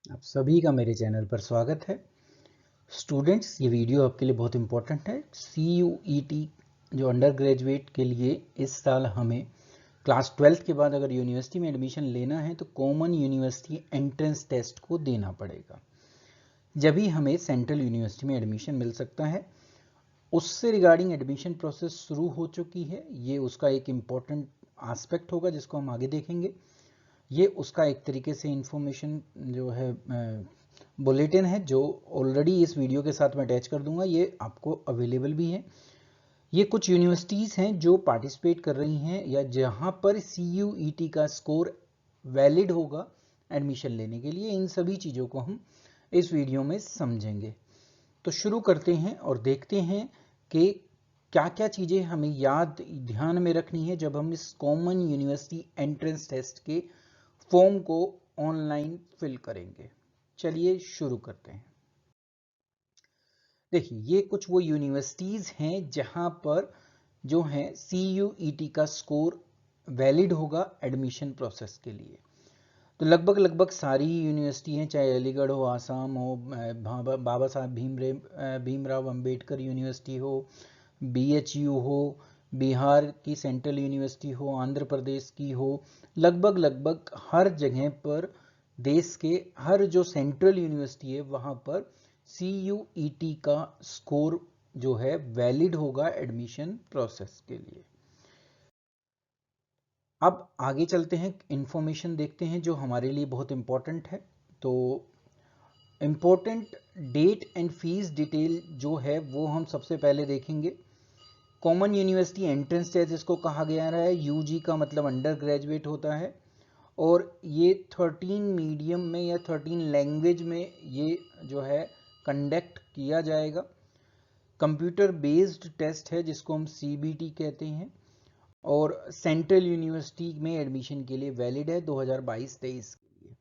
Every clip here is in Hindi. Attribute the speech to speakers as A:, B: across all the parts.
A: आप सभी का मेरे चैनल पर स्वागत है। स्टूडेंट्स, ये वीडियो आपके लिए बहुत इंपॉर्टेंट है। CUET जो अंडर ग्रेजुएट के लिए इस साल हमें क्लास 12th के बाद अगर यूनिवर्सिटी में एडमिशन लेना है तो कॉमन यूनिवर्सिटी एंट्रेंस टेस्ट को देना पड़ेगा, जब ही हमें सेंट्रल यूनिवर्सिटी में एडमिशन मिल सकता है। उससे रिगार्डिंग एडमिशन प्रोसेस शुरू हो चुकी है। ये उसका एक इम्पॉर्टेंट एस्पेक्ट होगा जिसको हम आगे देखेंगे। ये उसका एक तरीके से इंफॉर्मेशन जो है बुलेटिन है, जो ऑलरेडी इस वीडियो के साथ मैं अटैच कर दूंगा। ये आपको अवेलेबल भी है। ये कुछ यूनिवर्सिटीज़ हैं जो पार्टिसिपेट कर रही हैं या जहां पर CUET का स्कोर वैलिड होगा एडमिशन लेने के लिए। इन सभी चीज़ों को हम इस वीडियो में समझेंगे। तो शुरू करते हैं और देखते हैं कि क्या क्या चीज़ें हमें ध्यान में रखनी है जब हम इस कॉमन यूनिवर्सिटी एंट्रेंस टेस्ट के फॉर्म को ऑनलाइन फिल करेंगे। चलिए शुरू करते हैं। देखिए, ये कुछ वो यूनिवर्सिटीज़ हैं जहां पर जो है CUET का स्कोर वैलिड होगा एडमिशन प्रोसेस के लिए। तो लगभग लगभग सारी यूनिवर्सिटी हैं, चाहे अलीगढ़ हो, आसाम हो, बाबा साहब भीमराव अंबेडकर यूनिवर्सिटी हो, BHU हो, बिहार की सेंट्रल यूनिवर्सिटी हो, आंध्र प्रदेश की हो। लगभग लगभग हर जगह पर देश के हर जो सेंट्रल यूनिवर्सिटी है वहां पर CUET का स्कोर जो है वैलिड होगा एडमिशन प्रोसेस के लिए। अब आगे चलते हैं, इंफॉर्मेशन देखते हैं जो हमारे लिए बहुत इंपॉर्टेंट है। तो important date and fees detail जो है वो हम सबसे पहले देखेंगे। कॉमन यूनिवर्सिटी एंट्रेंस टेस्ट इसको कहा गया है। UG का मतलब अंडर ग्रेजुएट होता है और ये 13 मीडियम में या 13 लैंग्वेज में ये जो है कंडक्ट किया जाएगा। कंप्यूटर बेस्ड टेस्ट है जिसको हम CBT कहते हैं और सेंट्रल यूनिवर्सिटी में एडमिशन के लिए वैलिड है 2022-23 के लिए।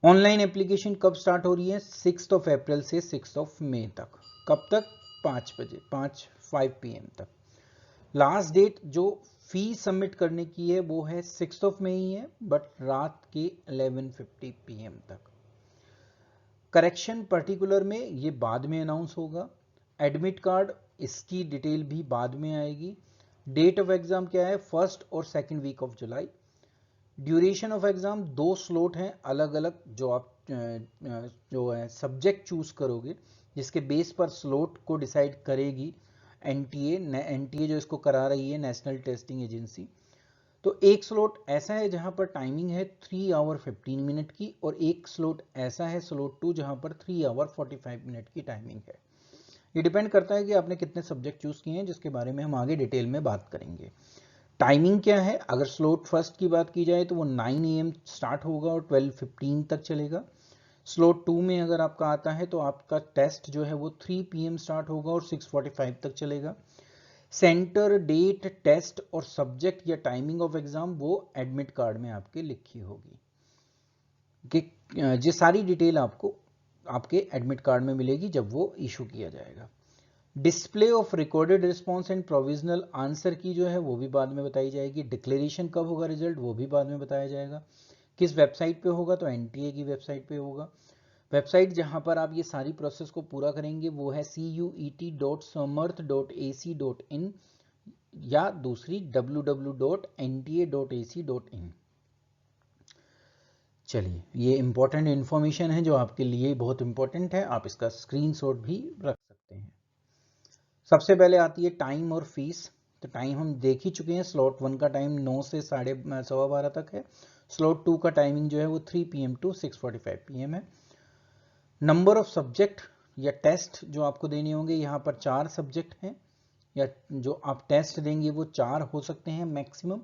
A: ऑनलाइन एप्लीकेशन कब स्टार्ट हो रही है? 6 अप्रैल से 6 मई तक। कब तक? 5 बजे, 5 PM तक। लास्ट डेट जो फी सबमिट करने की है वो है 6 मई है, बट रात के 11:50 PM तक। करेक्शन पर्टिकुलर में ये बाद में अनाउंस होगा। एडमिट कार्ड इसकी डिटेल भी बाद में आएगी। डेट ऑफ एग्जाम क्या है? 1st और 2nd week of July. Duration of exam 2 slot हैं अलग अलग, जो आप जो है सब्जेक्ट चूज करोगे जिसके बेस पर स्लॉट को डिसाइड करेगी एनटीए जो इसको करा रही है, नेशनल टेस्टिंग एजेंसी। तो एक स्लॉट ऐसा है जहां पर टाइमिंग है 3 आवर 15 मिनट की और एक स्लॉट ऐसा है स्लॉट 2 जहां पर 3 आवर 45 मिनट की टाइमिंग है। ये डिपेंड करता है कि आपने कितने सब्जेक्ट चूज किए हैं, जिसके बारे में हम आगे डिटेल में बात करेंगे। टाइमिंग क्या है? अगर स्लॉट फर्स्ट की बात की जाए तो वो 9 AM स्टार्ट होगा और 12:15 तक चलेगा। स्लॉट 2 में अगर आपका आता है तो आपका टेस्ट जो है वो 3 PM स्टार्ट होगा और 6:45 तक चलेगा। सेंटर, डेट, टेस्ट और सब्जेक्ट या टाइमिंग ऑफ एग्जाम वो एडमिट कार्ड में आपके लिखी होगी कि ये सारी डिटेल आपको आपके एडमिट कार्ड में मिलेगी जब वो इशू किया जाएगा। Display of recorded response and provisional answer की जो है वो भी बाद में बताई जाएगी। डिक्लेरेशन कब होगा रिजल्ट वो भी बाद में बताया जाएगा। किस वेबसाइट पे होगा? तो NTA की वेबसाइट पे होगा। वेबसाइट जहां पर आप ये सारी प्रोसेस को पूरा करेंगे वो है cuet.samarth.ac.in या दूसरी www.nta.ac.in। चलिए, ये इंपॉर्टेंट इंफॉर्मेशन है जो आपके लिए बहुत इंपॉर्टेंट है, आप इसका स्क्रीनशॉट भी रख सकते हैं। सबसे पहले आती है टाइम और फीस। तो टाइम हम देख ही चुके हैं। स्लॉट 1 का टाइम 9 से 12:30 तक है। स्लॉट 2 का टाइमिंग जो है वो 3 PM टू 6:45 PM है। नंबर ऑफ सब्जेक्ट या टेस्ट जो आपको देने होंगे, यहाँ पर 4 सब्जेक्ट हैं या जो आप टेस्ट देंगे वो 4 हो सकते हैं मैक्सिमम,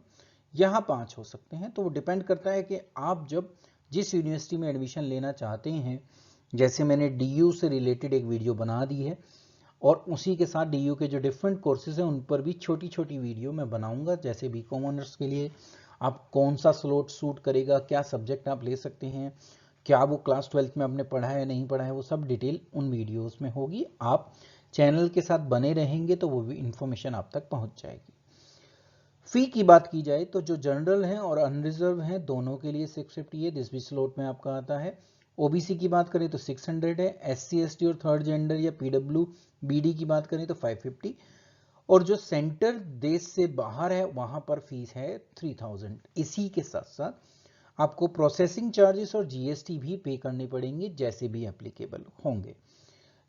A: यहाँ 5 हो सकते हैं। तो वो डिपेंड करता है कि आप जब जिस यूनिवर्सिटी में एडमिशन लेना चाहते हैं, जैसे मैंने DU से रिलेटेड एक वीडियो बना दी है और उसी के साथ DU के जो डिफरेंट कोर्सेज हैं उन पर भी छोटी छोटी वीडियो मैं बनाऊंगा। जैसे BCom ऑनर्स के लिए आप कौन सा स्लॉट सूट करेगा, क्या सब्जेक्ट आप ले सकते हैं, क्या वो क्लास 12th में आपने पढ़ा है नहीं पढ़ा है, वो सब डिटेल उन वीडियोस में होगी। आप चैनल के साथ बने रहेंगे तो वो भी इंफॉर्मेशन आप तक पहुंच जाएगी। फी की बात की जाए तो जो जनरल हैं और अनरिजर्व हैं दोनों के लिए 650 है, दिस भी स्लॉट में आपका आता है। ओबीसी की बात करें तो 600 है, एससी एसटी और थर्ड जेंडर या पीडब्ल्यू बीडी की बात करें तो 550, और जो सेंटर देश से बाहर है वहां पर फीस है 3000। इसी के साथ साथ आपको प्रोसेसिंग चार्जेस और जीएसटी भी पे करने पड़ेंगे जैसे भी एप्लीकेबल होंगे।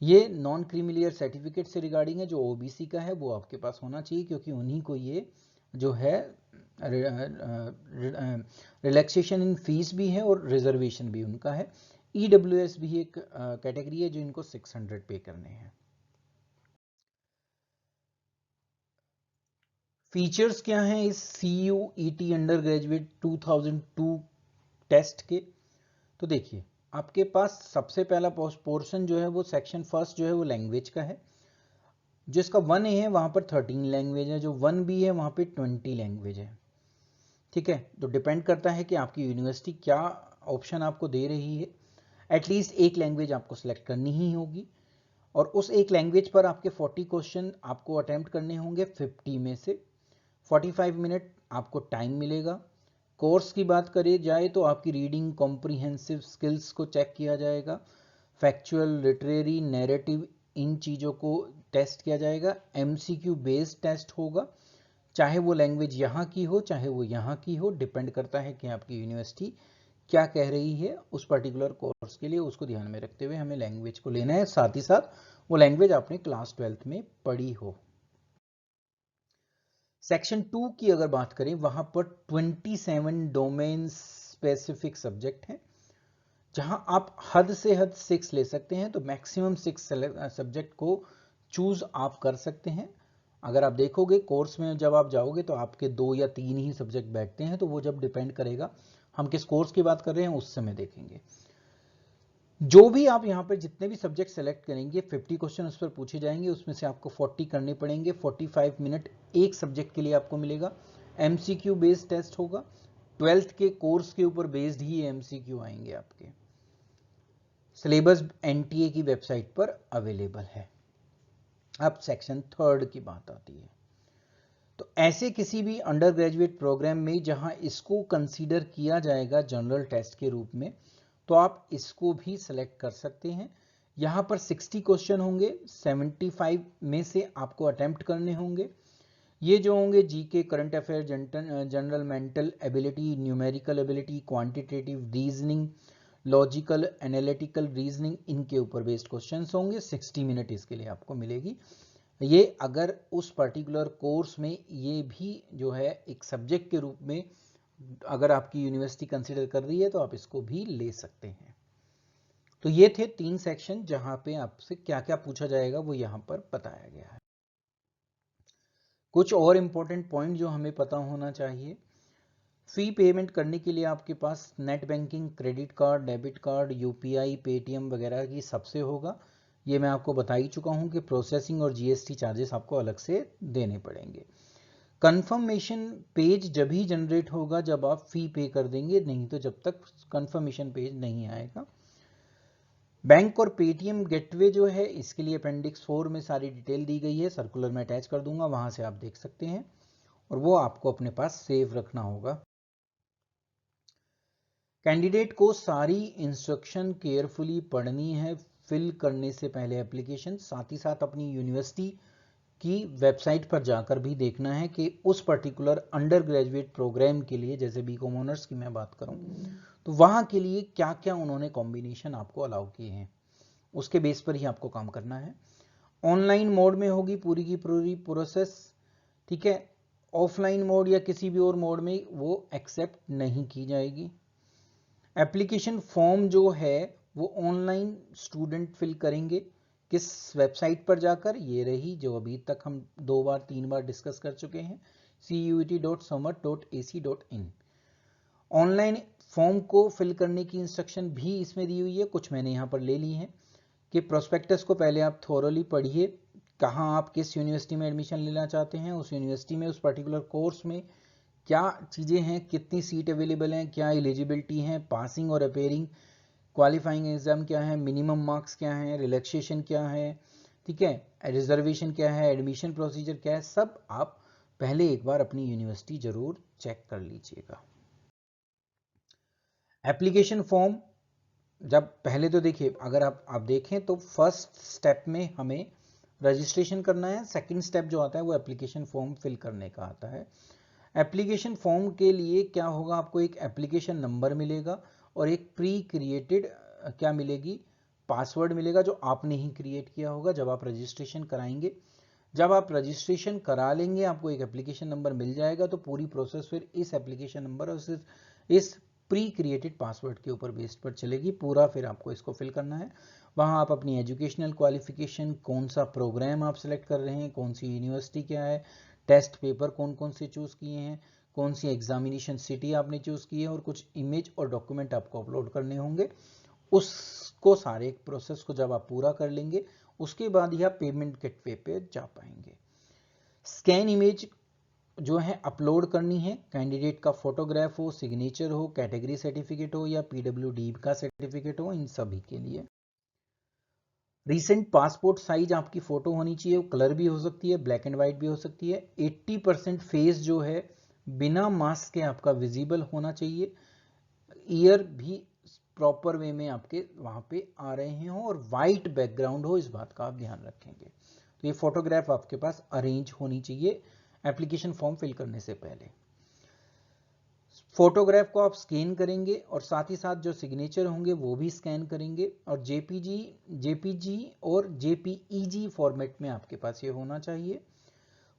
A: ये नॉन क्रीमिलियर सर्टिफिकेट से रिगार्डिंग है, जो ओबीसी का है वो आपके पास होना चाहिए क्योंकि उन्हीं को ये जो है रिलैक्सेशन इन फीस भी है और रिजर्वेशन भी उनका है। ईडब्ल्यूएस भी एक कैटेगरी है जो इनको 600 पे करने हैं। फीचर्स क्या हैं इस CUET अंडर ग्रेजुएट 2002 टेस्ट के? तो देखिए आपके पास सबसे पहला पोर्शन जो है वो सेक्शन फर्स्ट जो है वो लैंग्वेज का है। जिसका 1A है वहां पर 13 लैंग्वेज है, जो 1B है वहां पे 20 लैंग्वेज है। ठीक है, तो डिपेंड करता है कि आपकी यूनिवर्सिटी क्या ऑप्शन आपको दे रही है। एटलीस्ट एक लैंग्वेज आपको सेलेक्ट करनी ही होगी और उस एक लैंग्वेज पर आपके 40 क्वेश्चन आपको अटेम्प्ट करने होंगे 50 में से। 45 मिनट आपको टाइम मिलेगा। कोर्स की बात करी जाए तो आपकी रीडिंग कॉम्प्रिहेंसिव स्किल्स को चेक किया जाएगा, फैक्चुअल लिटरेरी नैरेटिव इन चीज़ों को टेस्ट किया जाएगा। MCQ बेस्ड टेस्ट होगा, चाहे वो लैंग्वेज यहाँ की हो चाहे वो यहाँ की हो, डिपेंड करता है कि आपकी यूनिवर्सिटी क्या कह रही है उस पर्टिकुलर कोर्स के लिए। उसको ध्यान में रखते हुए हमें लैंग्वेज को लेना है, साथ ही साथ वो लैंग्वेज आपने क्लास 12th में पढ़ी हो। सेक्शन 2 की अगर बात करें वहां पर 27 डोमेन स्पेसिफिक सब्जेक्ट हैं, जहां आप हद से हद 6 ले सकते हैं, तो मैक्सिमम 6 सब्जेक्ट को चूज आप कर सकते हैं। अगर आप देखोगे कोर्स में जब आप जाओगे तो आपके 2 या 3 ही सब्जेक्ट बैठते हैं, तो वो जब डिपेंड करेगा हम किस कोर्स की बात कर रहे हैं उस समय देखेंगे। जो भी आप यहाँ पर जितने भी सब्जेक्ट सेलेक्ट करेंगे 50 क्वेश्चन उस पर पूछे जाएंगे, उसमें से आपको 40 करने पड़ेंगे। 45 मिनट एक सब्जेक्ट के लिए आपको मिलेगा। MCQ बेस्ड टेस्ट होगा, 12th के कोर्स के ऊपर बेस्ड ही MCQ आएंगे आपके। सिलेबस NTA की वेबसाइट पर अवेलेबल है। अब सेक्शन 3 की बात आती है, तो ऐसे किसी भी अंडर ग्रेजुएट प्रोग्राम में जहां इसको कंसीडर किया जाएगा जनरल टेस्ट के रूप में, तो आप इसको भी सिलेक्ट कर सकते हैं। यहां पर 60 क्वेश्चन होंगे, 75 में से आपको अटेम्प्ट करने होंगे। ये जो होंगे GK, current affair, general mental ability, numerical ability, quantitative reasoning, logical analytical reasoning, इनके ऊपर बेस्ड क्वेश्चंस होंगे। 60 मिनट इसके लिए आपको मिलेगी। ये अगर उस पर्टिकुलर कोर्स में ये भी जो है एक सब्जेक्ट के रूप में अगर आपकी यूनिवर्सिटी कंसीडर कर रही है तो आप इसको भी ले सकते हैं। तो ये थे 3 सेक्शन जहां पे आपसे क्या क्या पूछा जाएगा वो यहां पर बताया गया है। कुछ और इंपॉर्टेंट पॉइंट जो हमें पता होना चाहिए, फी पेमेंट करने के लिए आपके पास net banking, credit card, debit card, UPI, Paytm वगैरह की सबसे होगा। ये मैं आपको बता ही चुका हूं कि प्रोसेसिंग और GST चार्जेस आपको अलग से देने पड़ेंगे। कंफर्मेशन पेज जब ही जनरेट होगा जब आप फी पे कर देंगे, नहीं तो जब तक कंफर्मेशन पेज नहीं आएगा। बैंक और पेटीएम गेटवे जो है इसके लिए अपेंडिक्स 4 में सारी डिटेल दी गई है, सर्कुलर में अटैच कर दूंगा, वहां से आप देख सकते हैं और वो आपको अपने पास सेव रखना होगा। कैंडिडेट को सारी इंस्ट्रक्शन केयरफुली पढ़नी है फिल करने से पहले एप्लीकेशन, साथ ही साथ अपनी यूनिवर्सिटी की वेबसाइट पर जाकर भी देखना है कि उस पर्टिकुलर अंडर ग्रेजुएट प्रोग्राम के लिए, जैसे बीकॉम ऑनर्स की मैं बात करूं तो वहां के लिए क्या क्या उन्होंने कॉम्बिनेशन आपको अलाउ किए हैं, उसके बेस पर ही आपको काम करना है। ऑनलाइन मोड में होगी पूरी की पूरी प्रोसेस, ठीक है। ऑफलाइन मोड या किसी भी और मोड में वो एक्सेप्ट नहीं की जाएगी। एप्लीकेशन फॉर्म जो है वो ऑनलाइन स्टूडेंट फिल करेंगे, किस वेबसाइट पर जाकर, ये रही जो अभी तक हम 2 बार 3 बार डिस्कस कर चुके हैं, CUET.samat.ac.in। ऑनलाइन फॉर्म को फिल करने की इंस्ट्रक्शन भी इसमें दी हुई है, कुछ मैंने यहाँ पर ले ली हैं कि प्रोस्पेक्टस को पहले आप थोरोली पढ़िए, कहाँ आप किस यूनिवर्सिटी में एडमिशन लेना चाहते हैं, उस यूनिवर्सिटी में उस पर्टिकुलर कोर्स में क्या चीज़ें हैं, कितनी सीट अवेलेबल हैं, क्या एलिजिबिलिटी है, पासिंग और अपेयरिंग, क्वालिफाइंग एग्जाम क्या है, मिनिमम मार्क्स क्या है, रिलैक्सेशन क्या है, ठीक है, रिजर्वेशन क्या है, एडमिशन प्रोसीजर क्या है, सब आप पहले एक बार अपनी यूनिवर्सिटी जरूर चेक कर लीजिएगा। एप्लीकेशन फॉर्म जब पहले तो देखिए, अगर आप देखें तो फर्स्ट स्टेप में हमें रजिस्ट्रेशन करना है, सेकंड स्टेप जो आता है वो एप्लीकेशन फॉर्म फिल करने का आता है। एप्लीकेशन फॉर्म के लिए क्या होगा, आपको एक एप्लीकेशन नंबर मिलेगा और एक प्री क्रिएटेड क्या मिलेगी, पासवर्ड मिलेगा, जो आपने ही क्रिएट किया होगा जब आप रजिस्ट्रेशन कराएंगे। जब आप रजिस्ट्रेशन करा लेंगे आपको एक एप्लीकेशन नंबर मिल जाएगा, तो पूरी प्रोसेस फिर इस एप्लीकेशन नंबर और इस प्री क्रिएटेड पासवर्ड के ऊपर बेस्ड पर चलेगी। पूरा फिर आपको इसको फिल करना है। वहाँ आप अपनी एजुकेशनल क्वालिफिकेशन, कौन सा प्रोग्राम आप सेलेक्ट कर रहे हैं, कौन सी यूनिवर्सिटी क्या है, टेस्ट पेपर कौन कौन से चूज़ किए हैं, कौन सी एग्जामिनेशन सिटी आपने चूज़ की है, और कुछ इमेज और डॉक्यूमेंट आपको अपलोड करने होंगे। उसको सारे एक प्रोसेस को जब आप पूरा कर लेंगे, उसके बाद ही आप पेमेंट गेटवे पे जा पाएंगे। स्कैन इमेज जो है अपलोड करनी है, कैंडिडेट का फोटोग्राफ हो, सिग्नेचर हो, कैटेगरी सर्टिफिकेट हो या पीडब्ल्यूडी का सर्टिफिकेट हो, इन सभी के लिए। रीसेंट पासपोर्ट साइज आपकी फोटो होनी चाहिए, वो कलर भी हो सकती है, ब्लैक एंड व्हाइट भी हो सकती है। 80% फेस जो है बिना मास्क के आपका विजिबल होना चाहिए। ईयर भी प्रॉपर वे में आपके वहां पे आ रहे हैं और वाइट बैकग्राउंड हो, इस बात का आप ध्यान रखेंगे। तो ये फोटोग्राफ आपके पास अरेंज होनी चाहिए एप्लीकेशन फॉर्म फिल करने से पहले। फोटोग्राफ को आप स्कैन करेंगे और साथ ही साथ जो सिग्नेचर होंगे वो भी स्कैन करेंगे, और जेपीजी और जेपीईजी फॉर्मेट में आपके पास ये होना चाहिए।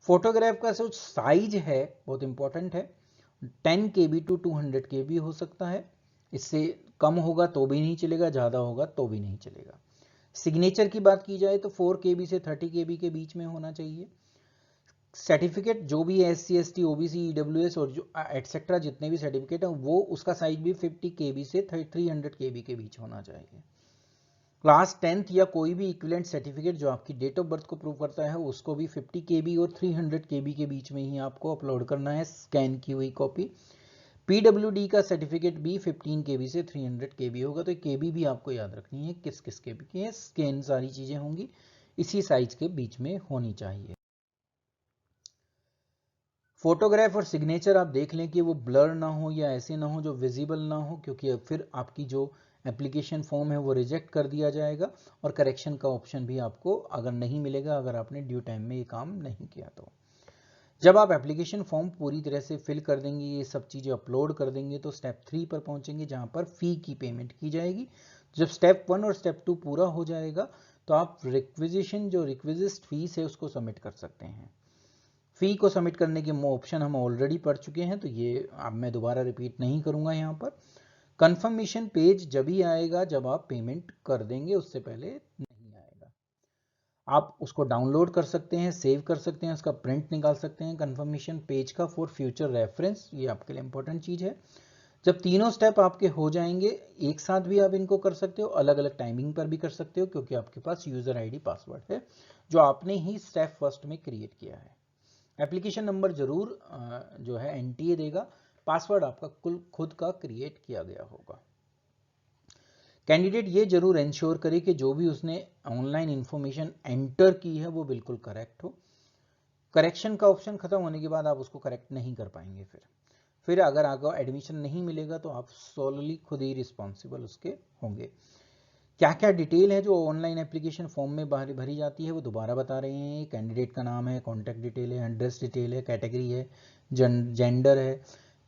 A: फोटोग्राफ का जो साइज है बहुत इंपॉर्टेंट है, 10 KB टू 200 KB हो सकता है, इससे कम होगा तो भी नहीं चलेगा, ज़्यादा होगा तो भी नहीं चलेगा। सिग्नेचर की बात की जाए तो 4 KB से 30 KB के बीच में होना चाहिए। सर्टिफिकेट जो भी है SC ST OBC EWS और जो एटसेट्रा जितने भी सर्टिफिकेट हैं, वो उसका साइज भी 50 KB से 300 KB के बीच होना चाहिए। क्लास 10th या कोई भी इक्विवेलेंट सर्टिफिकेट जो आपकी डेट ऑफ बर्थ को प्रूव करता है, उसको भी 50 KB और 300 KB के बीच में ही आपको अपलोड करना है, स्कैन की हुई कॉपी। PWD का सर्टिफिकेट भी 15 KB से 300 KB होगा, तो KB भी आपको याद रखनी है किस किस KB की है। स्कैन सारी चीजें होंगी इसी साइज के बीच में होनी चाहिए। फोटोग्राफ और सिग्नेचर आप देख लें कि वो ब्लर ना हो या ऐसे ना हो जो विजिबल ना हो, क्योंकि फिर आपकी जो एप्लीकेशन फॉर्म है वो रिजेक्ट कर दिया जाएगा और करेक्शन का ऑप्शन भी आपको अगर नहीं मिलेगा, अगर आपने ड्यू टाइम में ये काम नहीं किया तो। जब आप एप्लीकेशन फॉर्म पूरी तरह से फिल कर देंगे, ये सब चीज़ें अपलोड कर देंगे, तो स्टेप 3 पर पहुंचेंगे जहां पर फ़ी की पेमेंट की जाएगी। जब स्टेप 1 और स्टेप 2 पूरा हो जाएगा तो आप रिक्विजिशन जो रिक्विजिस्ट फीस है उसको सबमिट कर सकते हैं। फी को सबमिट करने के ऑप्शन हम ऑलरेडी पढ़ चुके हैं, तो ये अब मैं दोबारा रिपीट नहीं करूंगा। यहाँ पर कंफर्मेशन पेज जब ही आएगा जब आप पेमेंट कर देंगे, उससे पहले नहीं आएगा। आप उसको डाउनलोड कर सकते हैं, सेव कर सकते हैं, उसका प्रिंट निकाल सकते हैं कंफर्मेशन पेज का फॉर फ्यूचर रेफरेंस, ये आपके लिए इंपॉर्टेंट चीज़ है। जब तीनों स्टेप आपके हो जाएंगे, एक साथ भी आप इनको कर सकते हो, अलग अलग टाइमिंग पर भी कर सकते हो, क्योंकि आपके पास यूजर आईडी पासवर्ड है जो आपने ही स्टेप फर्स्ट में क्रिएट किया है। एप्लीकेशन नंबर जरूर जो है NTA देगा, पासवर्ड आपका खुद का क्रिएट किया गया होगा। कैंडिडेट ये जरूर इंश्योर करे कि जो भी उसने ऑनलाइन इंफॉर्मेशन एंटर की है वो बिल्कुल करेक्ट हो। करेक्शन का ऑप्शन खत्म होने के बाद आप उसको करेक्ट नहीं कर पाएंगे। फिर अगर आपको एडमिशन नहीं मिलेगा तो आप सोलली खुद ही रिस्पॉन्सिबल उसके होंगे। क्या क्या डिटेल है जो ऑनलाइन एप्लीकेशन फॉर्म में भरी जाती है वो दोबारा बता रहे हैं। कैंडिडेट का नाम है, कॉन्टैक्ट डिटेल है, एड्रेस डिटेल है, कैटेगरी है, जेंडर है,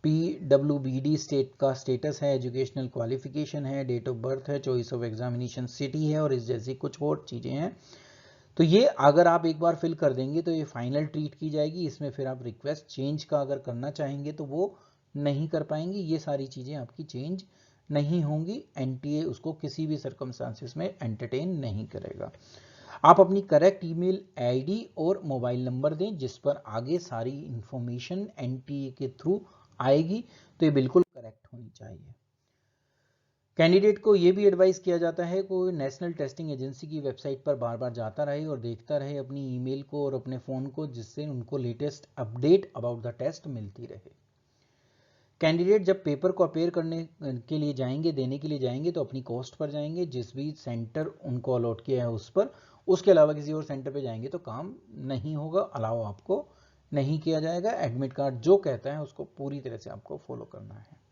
A: PWBD स्टेट का स्टेटस है, एजुकेशनल क्वालिफिकेशन है, डेट ऑफ बर्थ है, चॉइस ऑफ एग्जामिनेशन सिटी है और इस जैसी कुछ और चीज़ें हैं। तो ये अगर आप एक बार फिल कर देंगे तो ये फाइनल ट्रीट की जाएगी। इसमें फिर आप रिक्वेस्ट चेंज का अगर करना चाहेंगे तो वो नहीं कर पाएंगे। ये सारी चीज़ें आपकी चेंज नहीं होंगी, NTA उसको किसी भी सर्कमस्टांसिस में एंटरटेन नहीं करेगा। आप अपनी करेक्ट ईमेल आईडी और मोबाइल नंबर दें जिस पर आगे सारी इंफॉर्मेशन NTA के थ्रू आएगी, तो ये बिल्कुल करेक्ट होनी चाहिए। कैंडिडेट को ये भी एडवाइस किया जाता है कि नेशनल टेस्टिंग एजेंसी की वेबसाइट पर बार बार जाता रहे और देखता रहे अपनी ईमेल को और अपने फ़ोन को, जिससे उनको latest update about the test मिलती रहे। कैंडिडेट जब पेपर को अपेयर करने के लिए जाएंगे, देने के लिए जाएंगे, तो अपनी कॉस्ट पर जाएंगे, जिस भी सेंटर उनको अलॉट किया है उस पर। उसके अलावा किसी और सेंटर पे जाएंगे तो काम नहीं होगा, अलाउ आपको नहीं किया जाएगा। एडमिट कार्ड जो कहता है उसको पूरी तरह से आपको फॉलो करना है।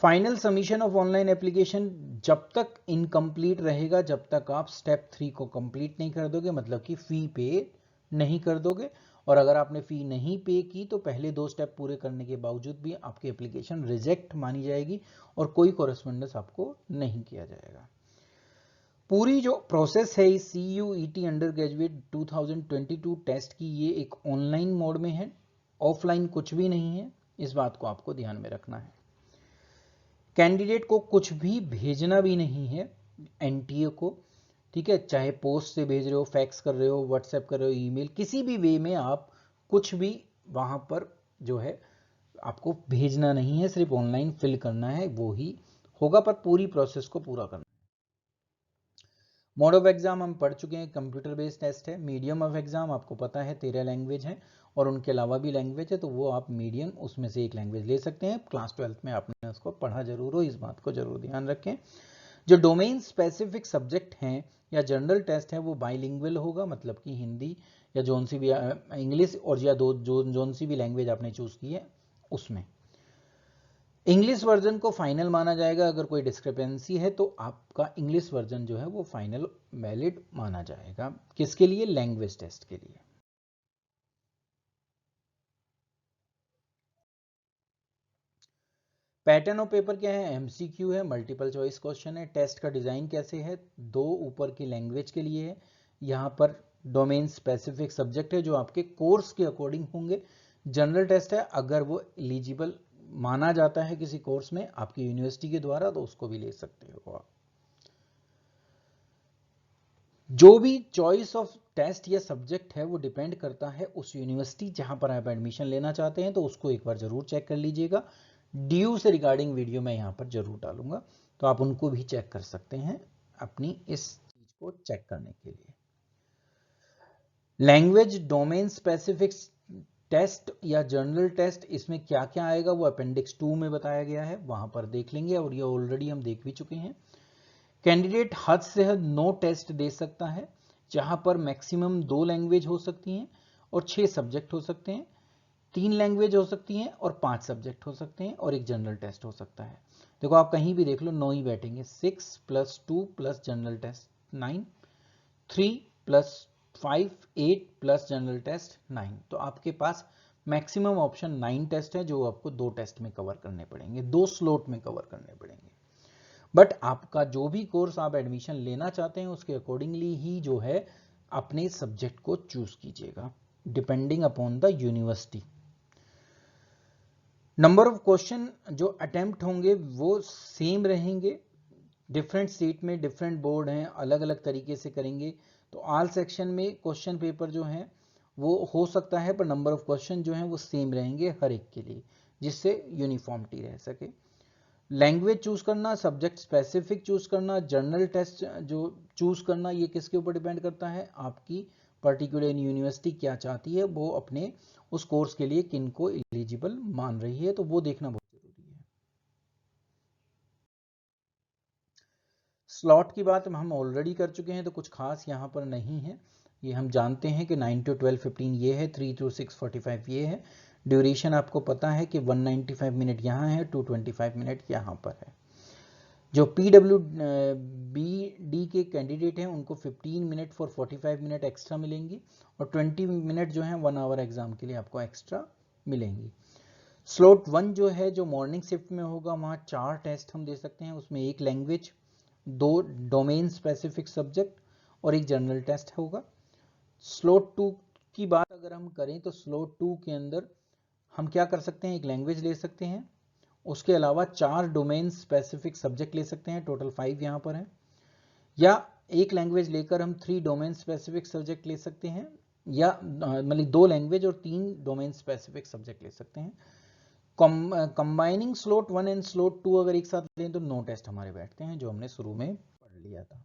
A: Final submission of online application जब तक इनकम्प्लीट रहेगा, जब तक आप स्टेप 3 को कंप्लीट नहीं कर दोगे, मतलब कि फी पे नहीं कर दोगे। और अगर आपने फी नहीं पे की तो पहले 2 स्टेप पूरे करने के बावजूद भी आपकी एप्लीकेशन रिजेक्ट मानी जाएगी और कोई कॉरेस्पॉन्डेंस आपको नहीं किया जाएगा। पूरी जो प्रोसेस है इस CUET अंडर ग्रेजुएट 2022 टेस्ट की, ये एक ऑनलाइन मोड में है, ऑफलाइन कुछ भी नहीं है, इस बात को आपको ध्यान में रखना है। कैंडिडेट को कुछ भी भेजना भी नहीं है NTA को, ठीक है, चाहे पोस्ट से भेज रहे हो, फैक्स कर रहे हो, व्हाट्सएप कर रहे हो, ईमेल, किसी भी वे में आप कुछ भी वहां पर जो है आपको भेजना नहीं है, सिर्फ ऑनलाइन फिल करना है, वो ही होगा, पर पूरी प्रोसेस को पूरा करना। मोड ऑफ एग्जाम हम पढ़ चुके हैं, कंप्यूटर बेस्ड टेस्ट है। मीडियम ऑफ एग्जाम आपको पता है 13 लैंग्वेज है और उनके अलावा भी लैंग्वेज है, तो वो आप मीडियम उसमें से एक लैंग्वेज ले सकते हैं। क्लास 12th में आपने उसको पढ़ा जरूर हो, इस बात को जरूर ध्यान रखें। जो डोमेन स्पेसिफिक सब्जेक्ट हैं या जनरल टेस्ट है वो बाइलिंगुअल होगा, मतलब कि हिंदी या जोन सी भी इंग्लिश और या जोन सी भी लैंग्वेज आपने चूज की है उसमें। इंग्लिश वर्जन को फाइनल माना जाएगा, अगर कोई डिस्क्रिपेंसी है तो आपका इंग्लिश वर्जन जो है वो फाइनल वैलिड माना जाएगा। किसके लिए? लैंग्वेज टेस्ट के लिए। पैटर्न ऑफ पेपर क्या है? MCQ है, मल्टीपल चॉइस क्वेश्चन है। टेस्ट का डिजाइन कैसे है? 2 ऊपर की लैंग्वेज के लिए है, यहाँ पर डोमेन स्पेसिफिक सब्जेक्ट है जो आपके कोर्स के अकॉर्डिंग होंगे। जनरल टेस्ट है, अगर वो एलिजिबल माना जाता है किसी कोर्स में आपकी यूनिवर्सिटी के द्वारा तो उसको भी ले सकते हो आप। जो भी चॉइस ऑफ टेस्ट या सब्जेक्ट है वो डिपेंड करता है उस यूनिवर्सिटी जहां पर आप एडमिशन लेना चाहते हैं, तो उसको एक बार जरूर चेक कर लीजिएगा। DU से रिगार्डिंग वीडियो मैं यहां पर जरूर डालूंगा, तो आप उनको भी चेक कर सकते हैं अपनी इस चीज को चेक करने के लिए। लैंग्वेज डोमेन स्पेसिफिक टेस्ट या जनरल टेस्ट, इसमें क्या क्या आएगा वो अपेंडिक्स 2 में बताया गया है, वहां पर देख लेंगे, और ये ऑलरेडी हम देख भी चुके हैं। कैंडिडेट हद से हद 9 टेस्ट दे सकता है, जहां पर मैक्सिमम 2 लैंग्वेज हो सकती हैं और 6 सब्जेक्ट हो सकते हैं, 3 लैंग्वेज हो सकती हैं और 5 सब्जेक्ट हो सकते हैं, और एक जनरल टेस्ट हो सकता है। देखो आप कहीं भी देख लो 9 ही बैठेंगे, 6 + 2 + जनरल टेस्ट 9, 3 + 5 8 + जनरल टेस्ट 9, तो आपके पास मैक्सिमम ऑप्शन 9 टेस्ट है जो आपको 2 टेस्ट में कवर करने पड़ेंगे, 2 स्लॉट में कवर करने पड़ेंगे। बट आपका जो भी कोर्स आप एडमिशन लेना चाहते हैं उसके अकॉर्डिंगली ही जो है अपने सब्जेक्ट को चूज कीजिएगा, depending upon the university. Number of question जो अटेम्प्ट होंगे वो सेम रहेंगे, डिफरेंट स्टेट में डिफरेंट बोर्ड हैं, अलग अलग तरीके से करेंगे, तो ऑल सेक्शन में क्वेश्चन पेपर जो है वो हो सकता है, पर नंबर ऑफ क्वेश्चन जो है वो सेम रहेंगे हर एक के लिए, जिससे यूनिफॉर्मिटी रह सके। लैंग्वेज चूज करना, सब्जेक्ट स्पेसिफिक चूज करना, जर्नल टेस्ट जो चूज करना, ये किसके ऊपर डिपेंड करता है? आपकी पर्टिकुलर यूनिवर्सिटी क्या चाहती है, वो अपने उस कोर्स के लिए किन को एलिजिबल मान रही है, तो वो देखना बहुत जरूरी है। स्लॉट की बात हम ऑलरेडी कर चुके हैं, तो कुछ खास यहाँ पर नहीं है। ये हम जानते हैं कि 9 to 12:15 ये है, 3 to 6:45 ये है। ड्यूरेशन आपको पता है कि 195 मिनट यहाँ है, 225 मिनट यहाँ पर है। जो PWBD के कैंडिडेट हैं उनको 15 मिनट फॉर 45 मिनट एक्स्ट्रा मिलेंगी, और 20 मिनट जो है 1 आवर एग्जाम के लिए आपको एक्स्ट्रा मिलेंगी। स्लॉट 1 जो है, जो मॉर्निंग शिफ्ट में होगा, वहाँ 4 टेस्ट हम दे सकते हैं, उसमें 1 लैंग्वेज, 2 डोमेन स्पेसिफिक सब्जेक्ट और 1 जनरल टेस्ट होगा। स्लॉट 2 की बात अगर हम करें तो स्लॉट 2 के अंदर हम क्या कर सकते हैं? 1 लैंग्वेज ले सकते हैं, उसके अलावा 4 डोमेन स्पेसिफिक सब्जेक्ट ले सकते हैं, टोटल 5 यहाँ पर है, या 1 लैंग्वेज लेकर हम 3 डोमेन स्पेसिफिक सब्जेक्ट ले सकते हैं, या मतलब 2 लैंग्वेज और 3 डोमेन स्पेसिफिक सब्जेक्ट ले सकते हैं। कंबाइनिंग स्लॉट 1 एंड स्लॉट 2 अगर एक साथ लें तो 9 टेस्ट हमारे बैठते हैं, जो हमने शुरू में पढ़ लिया था।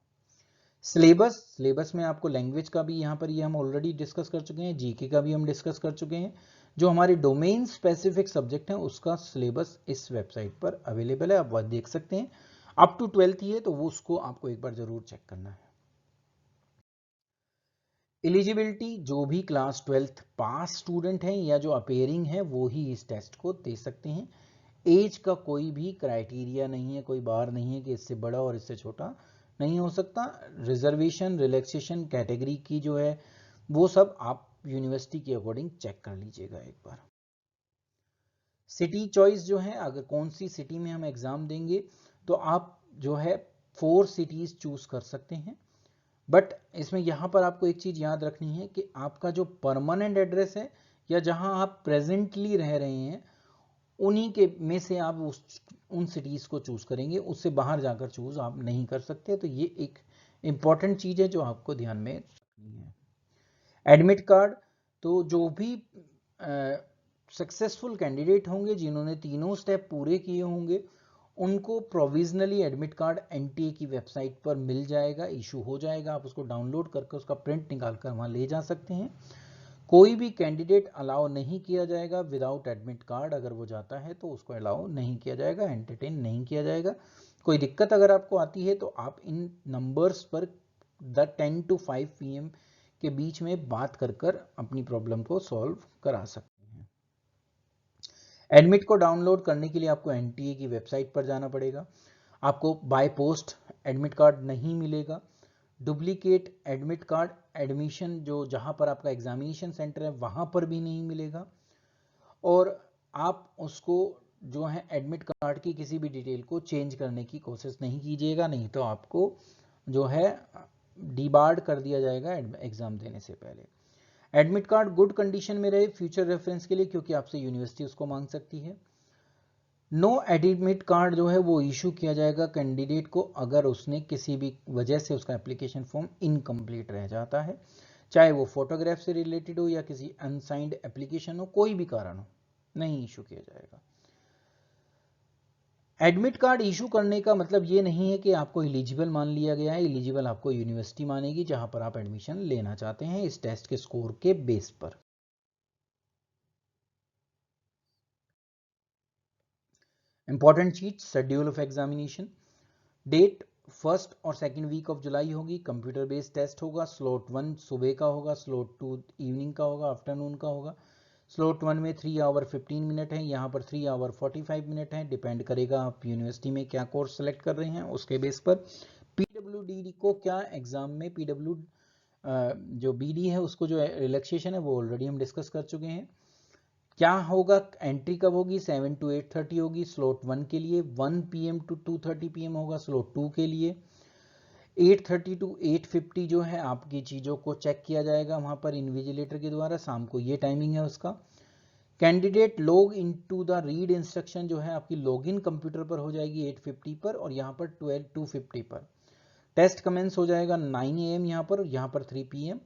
A: सिलेबस में आपको लैंग्वेज का भी यहाँ पर ये हम ऑलरेडी डिस्कस कर चुके हैं, जीके का भी हम डिस्कस कर चुके हैं। जो हमारे डोमेन स्पेसिफिक सब्जेक्ट हैं उसका सिलेबस इस वेबसाइट पर अवेलेबल है, आप वह देख सकते हैं। अप टू 12th ही है, तो वो उसको आपको एक बार जरूर चेक करना है। एलिजिबिलिटी, जो भी क्लास 12th पास स्टूडेंट हैं या जो अपेयरिंग है वो ही इस टेस्ट को दे सकते हैं। एज का कोई भी क्राइटेरिया नहीं है, कोई बार नहीं है कि इससे बड़ा और इससे छोटा नहीं हो सकता। रिजर्वेशन, रिलैक्सेशन, कैटेगरी की जो है वो सब आप यूनिवर्सिटी के अकॉर्डिंग चेक कर लीजिएगा एक बार। सिटी चॉइस जो है, अगर कौन सी सिटी में हम एग्जाम देंगे तो आप जो है 4 सिटीज चूज कर सकते हैं। बट इसमें यहाँ पर आपको एक चीज याद रखनी है कि आपका जो परमानेंट एड्रेस है या जहां आप प्रेजेंटली रह रहे हैं उन्हीं के में से आप उन सिटीज को चूज करेंगे, उससे बाहर जाकर चूज आप नहीं कर सकते। तो ये एक इंपॉर्टेंट चीज है जो आपको ध्यान में रखनी है। एडमिट कार्ड, तो जो भी सक्सेसफुल कैंडिडेट होंगे जिन्होंने तीनों स्टेप पूरे किए होंगे उनको प्रोविजनली एडमिट कार्ड एनटीए की वेबसाइट पर मिल जाएगा, इशू हो जाएगा। आप उसको डाउनलोड करके उसका प्रिंट निकाल कर वहां ले जा सकते हैं। कोई भी कैंडिडेट अलाउ नहीं किया जाएगा विदाउट एडमिट कार्ड। अगर वो जाता है तो उसको अलाउ नहीं किया जाएगा, एंटरटेन नहीं किया जाएगा। कोई दिक्कत अगर आपको आती है तो आप इन नंबर्स पर 10 to 5 PM के बीच में बात कर अपनी प्रॉब्लम को सॉल्व करा सकते हैं। एडमिट को डाउनलोड करने के लिए आपको एनटीए की वेबसाइट पर जाना पड़ेगा। आपको बाय पोस्ट एडमिट कार्ड नहीं मिलेगा। डुप्लीकेट एडमिट कार्ड एडमिशन जो जहां पर आपका एग्जामिनेशन सेंटर है वहां पर भी नहीं मिलेगा। और आप उसको जो है एडमिट कार्ड की किसी भी डिटेल को चेंज करने की कोशिश नहीं कीजिएगा, नहीं तो आपको जो है डीबार्ड कर दिया जाएगा एग्जाम देने से पहले। एडमिट कार्ड गुड कंडीशन में रहे फ्यूचर रेफरेंस के लिए, क्योंकि आपसे यूनिवर्सिटी उसको मांग सकती है। नो एडमिट कार्ड जो है वो इशू किया जाएगा कैंडिडेट को अगर उसने किसी भी वजह से उसका एप्लीकेशन फॉर्म इनकम्प्लीट रह जाता है, चाहे वो फोटोग्राफ से रिलेटेड हो या किसी अनसाइंड एप्लीकेशन हो, कोई भी कारण हो, नहीं इशू किया जाएगा। एडमिट कार्ड इशू करने का मतलब ये नहीं है कि आपको एलिजिबल मान लिया गया है। एलिजिबल आपको यूनिवर्सिटी मानेगी जहां पर आप एडमिशन लेना चाहते हैं इस टेस्ट के स्कोर के बेस पर। इंपॉर्टेंट चीज, schedule of examination. Date 1st और 2nd वीक ऑफ जुलाई होगी। कंप्यूटर बेस्ड टेस्ट होगा। स्लॉट 1 सुबह का होगा, स्लॉट 2 इवनिंग का होगा, आफ्टरनून का होगा। स्लॉट 1 में 3 आवर 15 मिनट है, यहाँ पर 3 आवर 45 मिनट है। डिपेंड करेगा आप यूनिवर्सिटी में क्या कोर्स सेलेक्ट कर रहे हैं उसके बेस पर। पीडब्ल्यूडी को क्या एग्जाम में पीडब्ल्यू जो बीडी है उसको जो रिलैक्सेशन है वो ऑलरेडी हम डिस्कस कर चुके हैं। क्या होगा, एंट्री कब होगी, 7 to 8:30 होगी स्लॉट 1 के लिए। 1 PM to 2:30 PM होगा स्लॉट 2 के लिए। 8:30 to 8:50 जो है आपकी चीज़ों को चेक किया जाएगा वहाँ पर इन्विजिलेटर के द्वारा, शाम को ये टाइमिंग है उसका। Candidate log into the read instruction जो है आपकी लॉगिन कंप्यूटर पर हो जाएगी 8:50 पर, और यहाँ पर 2:50 पर। टेस्ट कमेंस हो जाएगा 9 AM यहाँ पर 3 PM।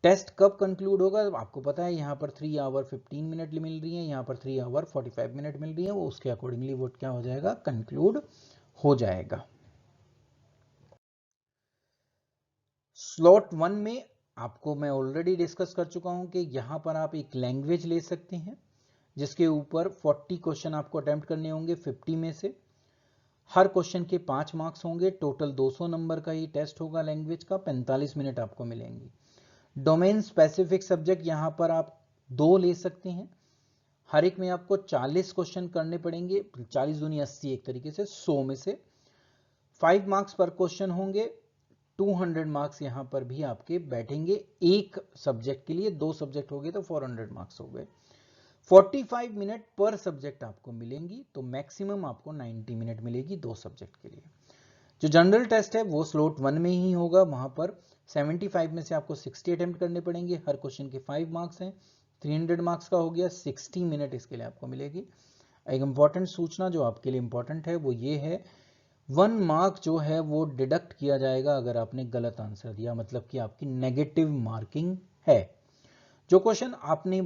A: टेस्ट कब कंक्लूड होगा आपको पता है, यहाँ पर 3 आवर 15 मिनट मिल रही है, यहाँ पर 3 आवर 45 मिनट मिल रही है, वो उसके अकॉर्डिंगली वो क्या हो जाएगा, कंक्लूड हो जाएगा। स्लॉट 1 में आपको मैं ऑलरेडी डिस्कस कर चुका हूं कि यहां पर आप एक लैंग्वेज ले सकते हैं जिसके ऊपर 40 क्वेश्चन आपको अटेम्प्ट करने होंगे 50 में से। हर क्वेश्चन के 5 मार्क्स होंगे। टोटल 200 नंबर का ये टेस्ट होगा लैंग्वेज का। 45 मिनट आपको मिलेंगे। डोमेन स्पेसिफिक सब्जेक्ट यहां पर आप 2 ले सकते हैं। हर एक में आपको 40 क्वेश्चन करने पड़ेंगे। 40 दूनी 80, एक तरीके से 100 में से 5 मार्क्स पर क्वेश्चन होंगे। 200 मार्क्स यहां पर भी आपके बैठेंगे एक सब्जेक्ट के लिए। 2 सब्जेक्ट हो गए तो 400 मार्क्स हो गए। 45 मिनट पर सब्जेक्ट आपको मिलेंगी, तो मैक्सिमम आपको 90 मिनट मिलेगी 2 सब्जेक्ट के लिए। जो जनरल टेस्ट है वो स्लॉट 1 में ही होगा। वहां पर 75 में से आपको 60 अटेम्प्ट करने पड़ेंगे। हर क्वेश्चन के 5 मार्क्स हैं। 300 मार्क्स का हो गया। 60 मिनट इसके लिए आपको मिलेगी। एक इंपॉर्टेंट सूचना जो आपके लिए इंपॉर्टेंट है वो ये है, 1 मार्क जो है वो डिडक्ट किया जाएगा अगर आपने गलत आंसर दिया, मतलब कि आपकी नेगेटिव मार्किंग है। जो क्वेश्चन आपने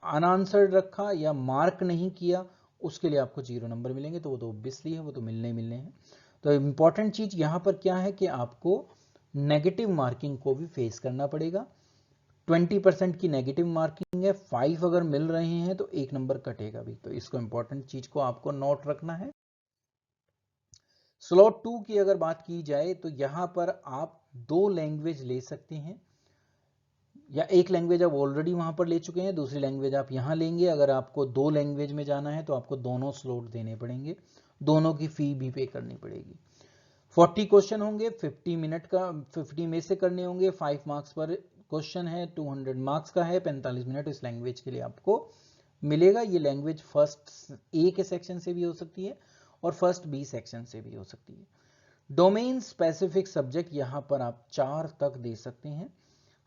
A: अनआंसर्ड रखा या मार्क नहीं किया उसके लिए आपको 0 नंबर मिलेंगे, तो वो तो ऑब्वियसली है, वो तो मिलने ही मिलने हैं। तो इंपॉर्टेंट चीज यहां पर क्या है कि आपको नेगेटिव मार्किंग को भी फेस करना पड़ेगा। 20% की नेगेटिव मार्किंग है। 5 अगर मिल रहे हैं तो 1 नंबर कटेगा भी, तो इसको इंपॉर्टेंट चीज को आपको नोट रखना है। स्लॉट 2 की अगर बात की जाए तो यहां पर आप 2 लैंग्वेज ले सकते हैं। या एक लैंग्वेज आप ऑलरेडी वहां पर ले चुके हैं, दूसरी लैंग्वेज आप यहाँ लेंगे। अगर आपको 2 लैंग्वेज में जाना है तो आपको दोनों स्लॉट देने पड़ेंगे, दोनों की फी भी पे करनी पड़ेगी। 40 क्वेश्चन होंगे, 50 मिनट का 50 में से करने होंगे, 5 मार्क्स पर क्वेश्चन है, 200 मार्क्स का है, 45 मिनट इस लैंग्वेज के लिए आपको मिलेगा। ये लैंग्वेज फर्स्ट ए के सेक्शन से भी हो सकती है और फर्स्ट बी सेक्शन से भी हो सकती है। डोमेन स्पेसिफिक सब्जेक्ट यहां पर आप 4 तक दे सकते हैं।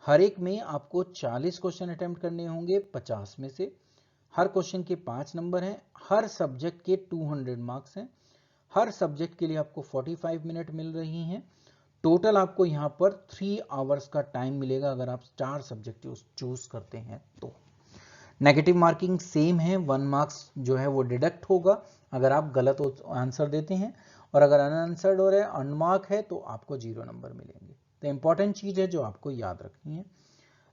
A: हर एक में आपको 40 क्वेश्चन अटेम्प्ट करने होंगे 50 में से। हर क्वेश्चन के 5 नंबर हैं, हर सब्जेक्ट के 200 मार्क्स हैं। हर सब्जेक्ट के लिए आपको 45 मिनट मिल रही हैं। टोटल आपको यहाँ पर 3 आवर्स का टाइम मिलेगा अगर आप 4 सब्जेक्ट चूज करते हैं तो। नेगेटिव मार्किंग सेम है, 1 मार्क्स जो है वो डिडक्ट होगा अगर आप गलत आंसर देते हैं, और अगर अनआंसर्ड हो रहा है, अनमार्क है, तो आपको 0 नंबर मिलेंगे। तो इंपॉर्टेंट चीज है जो आपको याद रखनी है।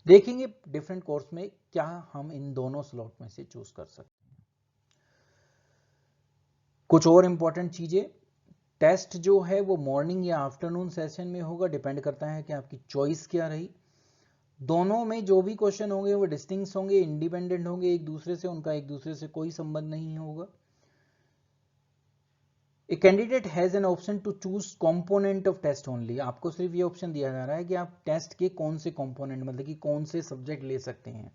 A: देखेंगे डिफरेंट कोर्स में क्या हम इन दोनों स्लॉट में से चूज कर सकते हैं। कुछ और इंपॉर्टेंट चीजें, टेस्ट जो है वो मॉर्निंग या आफ्टरनून सेशन में होगा, डिपेंड करता है कि आपकी चॉइस क्या रही। दोनों में जो भी क्वेश्चन होंगे वो डिस्टिंक्ट होंगे, इंडिपेंडेंट होंगे एक दूसरे से, उनका एक दूसरे से कोई संबंध नहीं होगा। A candidate has an option to choose component of test only. आपको सिर्फ ये ऑप्शन दिया जा रहा है कि आप टेस्ट के कौन से कंपोनेंट, मतलब कि कौन से सब्जेक्ट ले सकते हैं।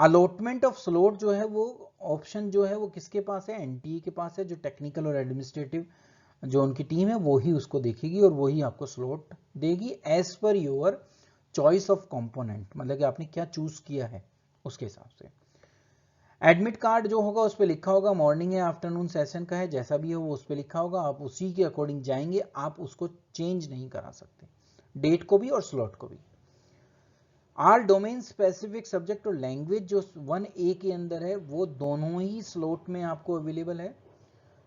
A: अलॉटमेंट ऑफ स्लॉट जो है वो ऑप्शन जो है वो किसके पास है, एनटीए के पास है। जो टेक्निकल और एडमिनिस्ट्रेटिव जो उनकी टीम है वो ही उसको देखेगी और वही आपको स्लॉट देगी as per your choice of component, मतलब कि आपने क्या चूज किया है उसके हिसाब से। एडमिट कार्ड जो होगा उस पर लिखा होगा मॉर्निंग या आफ्टरनून सेशन का है, जैसा भी हो वो उस पर लिखा होगा, आप उसी के अकॉर्डिंग जाएंगे, आप उसको चेंज नहीं करा सकते, डेट को भी और स्लॉट को भी। आर डोमेन स्पेसिफिक सब्जेक्ट और लैंग्वेज जो 1A के अंदर है वो दोनों ही स्लॉट में आपको अवेलेबल है।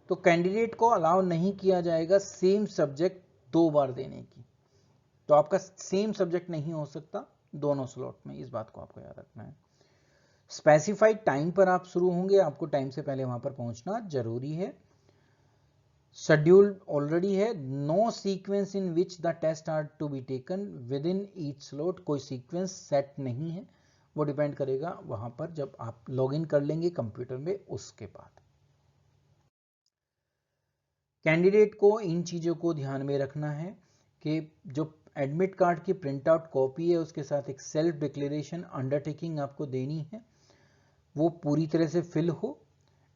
A: तो कैंडिडेट को अलाउ नहीं किया जाएगा सेम सब्जेक्ट 2 बार देने की। तो आपका सेम सब्जेक्ट नहीं हो सकता दोनों स्लॉट में, इस बात को आपको याद रखना है। स्पेसिफाइड टाइम पर आप शुरू होंगे, आपको टाइम से पहले वहां पर पहुंचना जरूरी है। शेड्यूल ऑलरेडी है। No sequence in which the test are to be taken within each slot, कोई सीक्वेंस सेट नहीं है, वो डिपेंड करेगा वहां पर जब आप लॉग इन कर लेंगे कंप्यूटर में उसके बाद। कैंडिडेट को इन चीजों को ध्यान में रखना है कि जो एडमिट कार्ड की प्रिंट आउट कॉपी है उसके साथ एक सेल्फ डिक्लेरेशन अंडरटेकिंग आपको देनी है, वो पूरी तरह से फिल हो।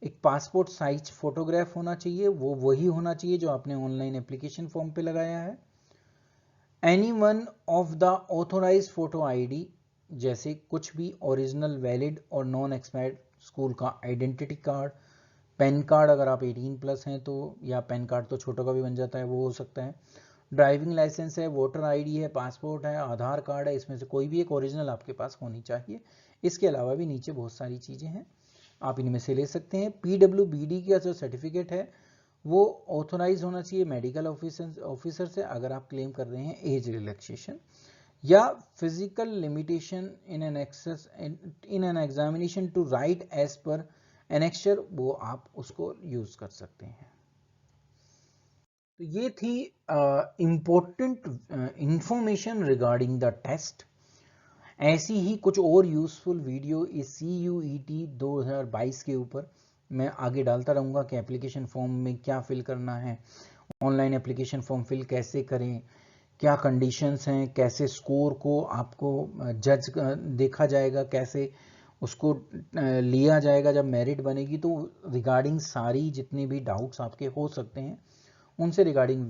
A: एक पासपोर्ट साइज फोटोग्राफ होना चाहिए, वो वही होना चाहिए जो आपने ऑनलाइन एप्लीकेशन फॉर्म पे लगाया है। Any one of the authorise photo ID, जैसे कुछ भी ओरिजिनल वैलिड और नॉन एक्सपायर्ड स्कूल का आइडेंटिटी कार्ड, पैन कार्ड अगर आप 18+ हैं तो, या पैन कार्ड तो छोटों का भी बन जाता है वो हो सकता है। ड्राइविंग लाइसेंस है, वोटर आईडी है, पासपोर्ट है, आधार कार्ड है, इसमें से कोई भी एक ओरिजिनल आपके पास होनी चाहिए। इसके अलावा भी नीचे बहुत सारी चीज़ें हैं, आप इनमें से ले सकते हैं। PWBD का जो सर्टिफिकेट है वो ऑथोराइज होना चाहिए मेडिकल ऑफिसर से अगर आप क्लेम कर रहे हैं एज रिलैक्सेशन, या physical limitation in an examination to write age per annexure, वो आप उसको यूज कर सकते हैं। तो ये थी important information regarding the test. ऐसी ही कुछ और यूजफुल वीडियो इस CUET 2022 के ऊपर मैं आगे डालता रहूँगा कि एप्लीकेशन फॉर्म में क्या फिल करना है, ऑनलाइन एप्लीकेशन फॉर्म फिल कैसे करें, क्या कंडीशंस हैं, कैसे स्कोर को आपको जज देखा जाएगा, कैसे उसको लिया जाएगा जब मेरिट बनेगी। तो रिगार्डिंग सारी जितने भी डाउट्स आपके हो सकते हैं उनसे रिगार्डिंग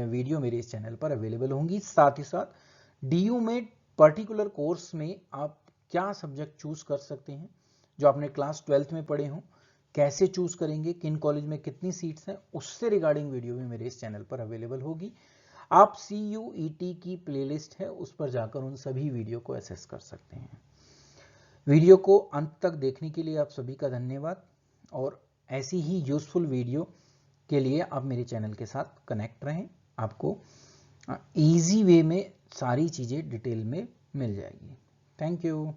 A: वीडियो मेरे इस चैनल पर अवेलेबल होंगी। साथ ही साथ DU में पर्टिकुलर कोर्स में आप क्या सब्जेक्ट चूज कर सकते हैं जो आपने क्लास 12th में पढ़े हों, कैसे चूज करेंगे, किन कॉलेज में कितनी सीट्स हैं, उससे रिगार्डिंग वीडियो भी मेरे इस चैनल पर अवेलेबल होगी। आप CUET की प्लेलिस्ट है उस पर जाकर उन सभी वीडियो को एक्सेस कर सकते हैं। वीडियो को अंत तक देखने के लिए आप सभी का धन्यवाद, और ऐसी ही यूजफुल वीडियो के लिए आप मेरे चैनल के साथ कनेक्ट रहें, आपको इजी वे में सारी चीज़ें डिटेल में मिल जाएगी। Thank you.